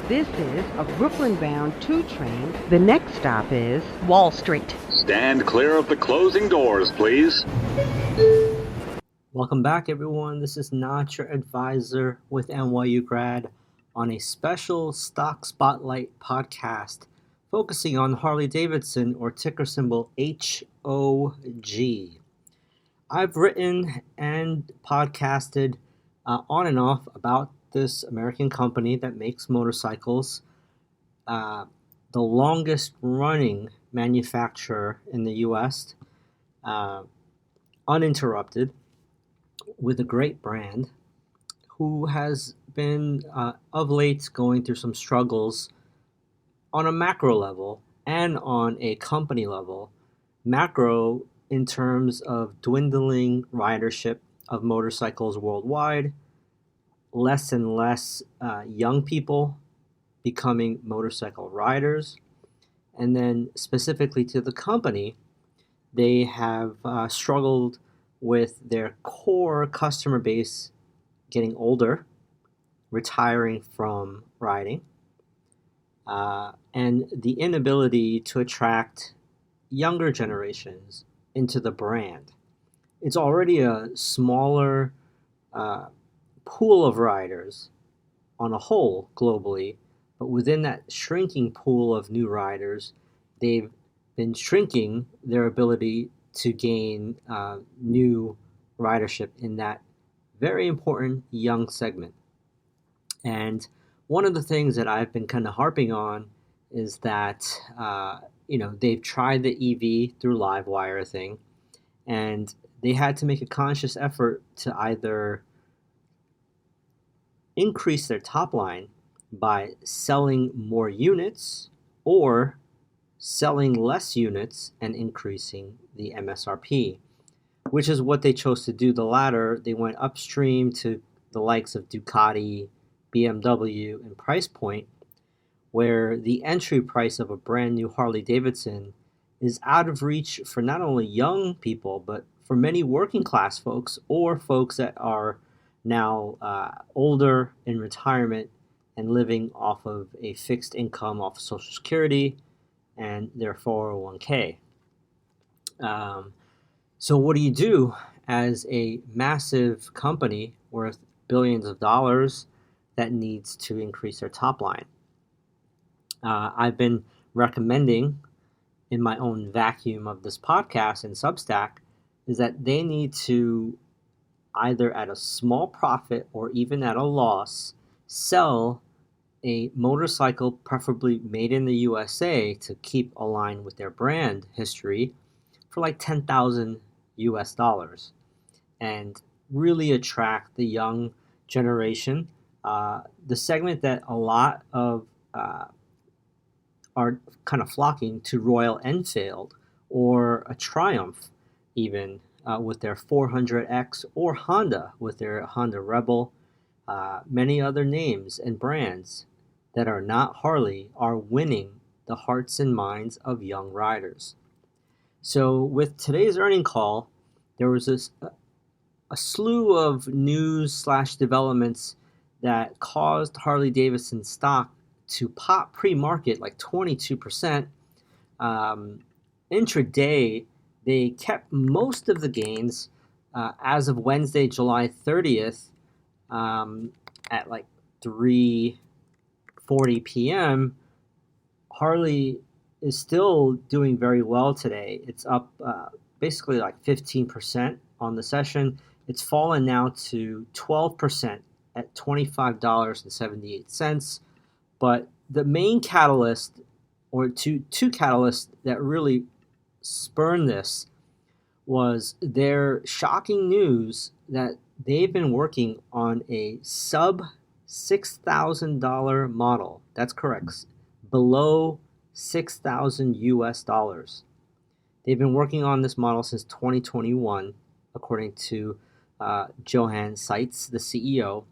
This is a Brooklyn-bound 2 train. The next stop is Wall Street. Stand clear of the closing doors, please. Welcome back, everyone. This is Not Your Advisor with NYU Grad on a special Stock Spotlight podcast focusing on Harley Davidson, or ticker symbol HOG. I've written and podcasted on and off about this American company that makes motorcycles, the longest running manufacturer in the US, uninterrupted, with a great brand, who has been of late going through some struggles on a macro level and on a company level. Macro in terms of dwindling ridership of motorcycles worldwide, less and less young people becoming motorcycle riders, and then specifically to the company, they have struggled with their core customer base getting older, retiring from riding, and the inability to attract younger generations into the brand. It's already a smaller pool of riders on a whole globally, but within that shrinking pool of new riders, they've been shrinking their ability to gain new ridership in that very important young segment. And one of the things that I've been kind of harping on is that they've tried the EV through Livewire thing, and they had to make a conscious effort to either increase their top line by selling more units or selling less units and increasing the MSRP, which is what they chose to do. The latter, they went upstream to the likes of Ducati, BMW, and price point, where the entry price of a brand new Harley Davidson is out of reach for not only young people, but for many working class folks or folks that are now older in retirement and living off of a fixed income off of Social Security and their 401k. So what do you do as a massive company worth billions of dollars that needs to increase their top line? I've been recommending in my own vacuum of this podcast and Substack is that they need to, either at a small profit or even at a loss, sell a motorcycle preferably made in the USA to keep aligned with their brand history for like $10,000 US and really attract the young generation, the segment that a lot of are kind of flocking to Royal Enfield or a Triumph even with their 400X, or Honda with their Honda Rebel. Many other names and brands that are not Harley are winning the hearts and minds of young riders. So with today's earnings call, there was a slew of news / developments that caused Harley Davidson stock to pop pre-market like 22%. Intraday, they kept most of the gains as of Wednesday, July 30th, at like 3:40 p.m. Harley is still doing very well today. It's up basically like 15% on the session. It's fallen now to 12% at $25.78. But the main catalyst, or two catalysts that really spurned this, was their shocking news that they've been working on a sub $6,000 model. That's correct. Below $6,000 US. They've been working on this model since 2021, according to Johan Seitz, the CEO.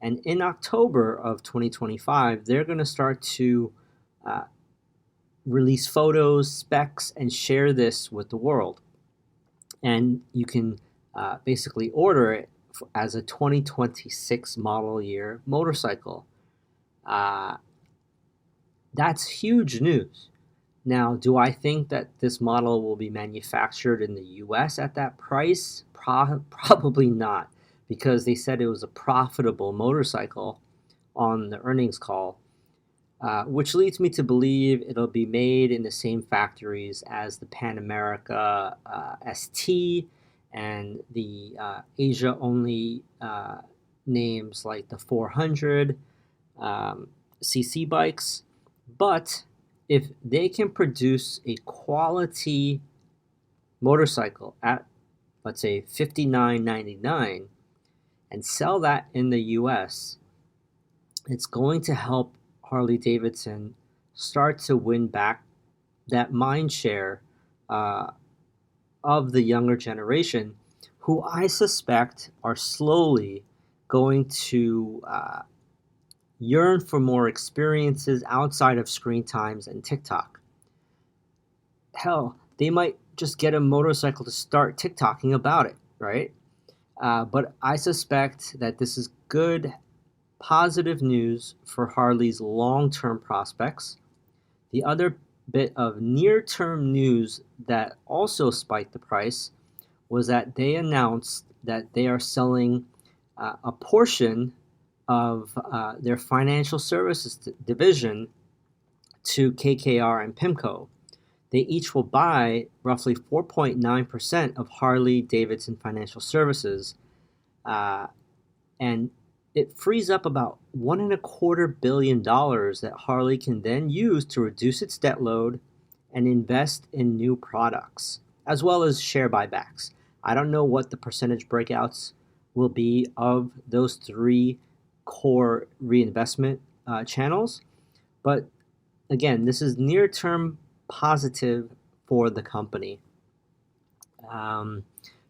And in October of 2025, they're going to start to release photos, specs, and share this with the world. And you can basically order it as a 2026 model year motorcycle. That's huge news. Now, do I think that this model will be manufactured in the US at that price? Probably not, because they said it was a profitable motorcycle on the earnings call, which leads me to believe it'll be made in the same factories as the Pan America ST and the Asia only names like the 400 cc bikes. But if they can produce a quality motorcycle at, let's say, $59.99 and sell that in the US, it's going to help Harley Davidson start to win back that mind share of the younger generation, who I suspect are slowly going to yearn for more experiences outside of screen times and TikTok. Hell, they might just get a motorcycle to start TikToking about it, right? But I suspect that this is good, positive news for Harley's long-term prospects. The other bit of near-term news that also spiked the price was that they announced that they are selling a portion of their financial services division to KKR and PIMCO. They each will buy roughly 4.9% of Harley Davidson Financial Services, and it frees up about $1.25 billion that Harley can then use to reduce its debt load and invest in new products, as well as share buybacks. I don't know what the percentage breakouts will be of those three core reinvestment channels, but again, this is near-term positive for the company.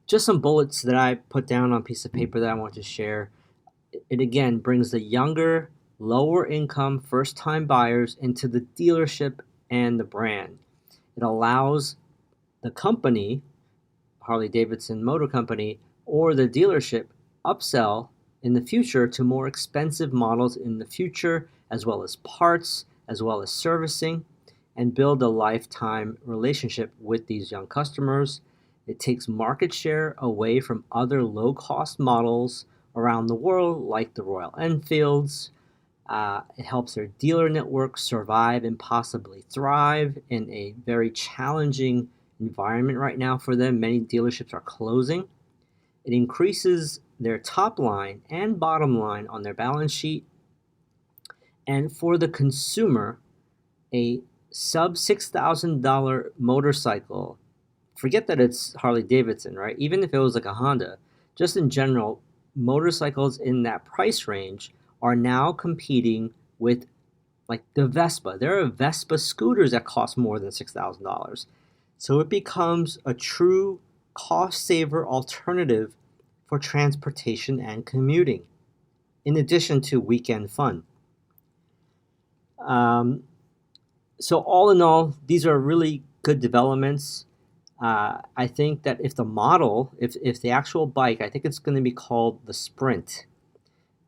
Just some bullets that I put down on a piece of paper that I want to share. It again brings the younger, lower income, first time buyers into the dealership and the brand. It allows the company, Harley Davidson Motor Company, or the dealership upsell in the future to more expensive models in the future, as well as parts, as well as servicing, and build a lifetime relationship with these young customers. It takes market share away from other low-cost models around the world, like the Royal Enfields. It helps their dealer network survive and possibly thrive in a very challenging environment right now for them. Many dealerships are closing. It increases their top line and bottom line on their balance sheet. And for the consumer, a sub $6,000 motorcycle, forget that it's Harley Davidson, right? Even if it was like a Honda, just in general, motorcycles in that price range are now competing with like the Vespa. There are Vespa scooters that cost more than $6,000. So it becomes a true cost saver alternative for transportation and commuting, in addition to weekend fun. So all in all, these are really good developments. I think that if the model, if the actual bike, I think it's going to be called the Sprint.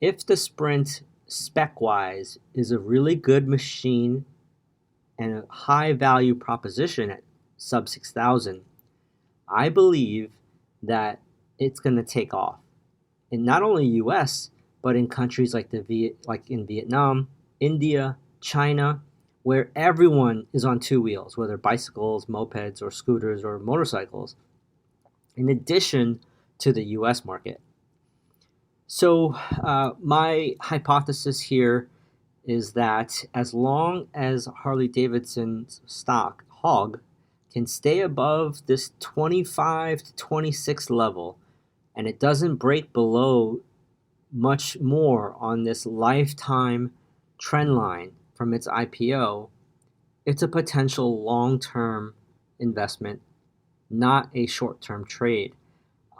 If the Sprint spec-wise is a really good machine and a high value proposition at sub 6,000, I believe that it's going to take off in not only US, but in countries like in Vietnam, India, China, where everyone is on two wheels, whether bicycles, mopeds, or scooters, or motorcycles, in addition to the US market. So my hypothesis here is that as long as Harley Davidson's stock, HOG, can stay above this 25 to 26 level, and it doesn't break below much more on this lifetime trend line from its IPO, it's a potential long-term investment, not a short-term trade.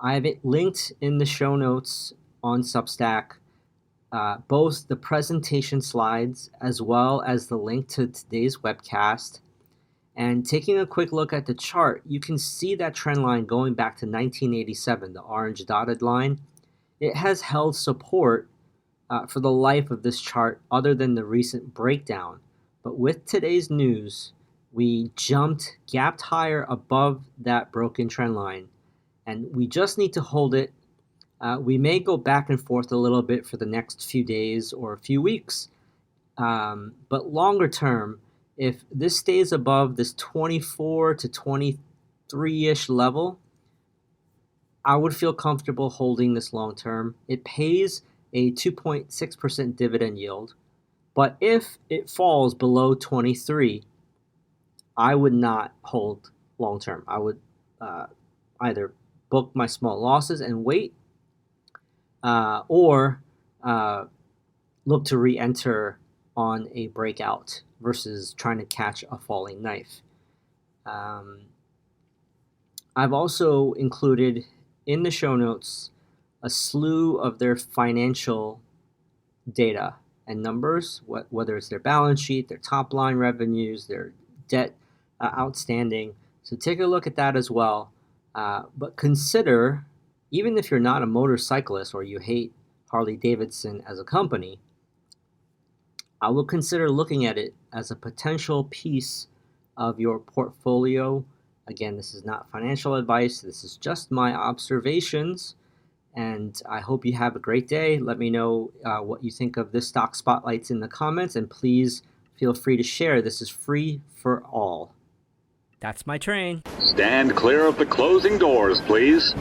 I've linked in the show notes on Substack both the presentation slides as well as the link to today's webcast. And taking a quick look at the chart, you can see that trend line going back to 1987, the orange dotted line. It has held support for the life of this chart other than the recent breakdown But with today's news, we gapped higher above that broken trend line, and we just need to hold it. We may go back and forth a little bit for the next few days or a few weeks, but longer term, if this stays above this 24 to 23-ish level, I would feel comfortable holding this long term. It pays a 2.6% dividend yield, but if it falls below 23, I would not hold long term. I would either book my small losses and wait, or look to re-enter on a breakout versus trying to catch a falling knife. I've also included in the show notes a slew of their financial data and numbers, whether it's their balance sheet, their top line revenues, their debt outstanding. So take a look at that as well. But consider, even if you're not a motorcyclist or you hate Harley Davidson as a company, I will consider looking at it as a potential piece of your portfolio. Again, this is not financial advice. This is just my observations. And I hope you have a great day. Let me know what you think of this stock spotlights in the comments. And please feel free to share. This is free for all. That's my train. Stand clear of the closing doors, please.